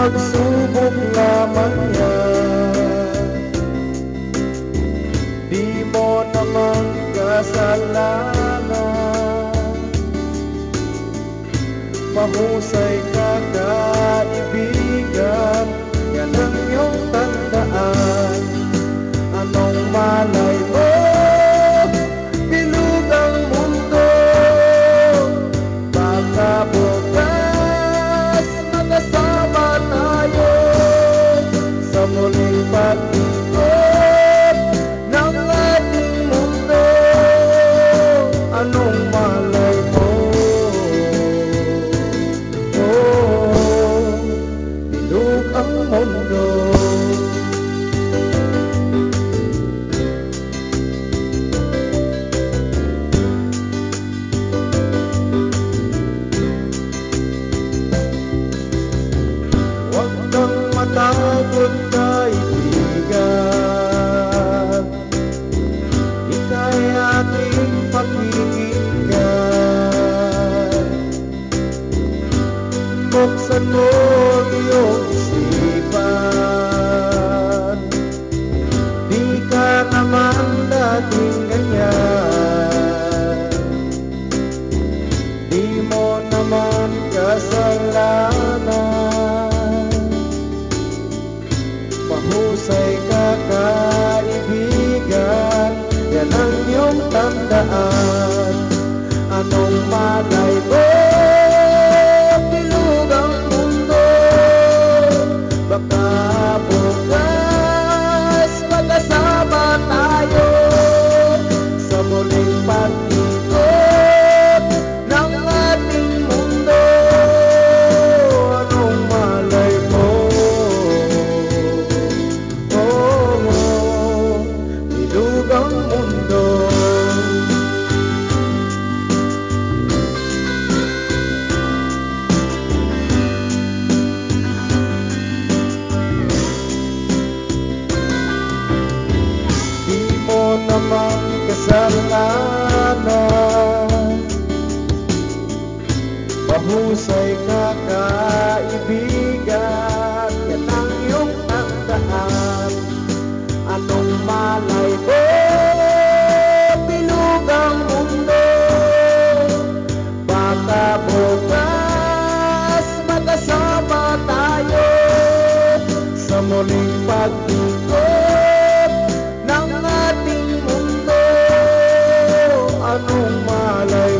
pagsubok lamang yan. Di mo naman kasalanan, mahusay ka kaibigan, yan ang iyong tandaan. Anong malay mo, bilog ang mundo, baka bukas magkasama tayo sa muling pag-ikot ng ating mundo. Anong malay mo, bilog ang mundo. Huwag kang matakot kaibigan, ika'y ating pakikinggan. Buksan mo ang iyong isipan, di ka naman dating ganyan. Di mo naman kasalanan, mahusay ka kaibigan, yan ang iyong tandaan. Anong malay mo, bilog ang mundo, baka bukas magkasama tayo sa muling pag-ikot ng ating mundo. Anong malay mo, bilog ang mundo. Di mo naman kasalanan, mahusay ka kaibigan, yan ang iyong tandaan. Anong malay mo, bilog ang mundo, baka bukas magkasama tayo sa muling pag-ikot ng ating mundo. Anong malay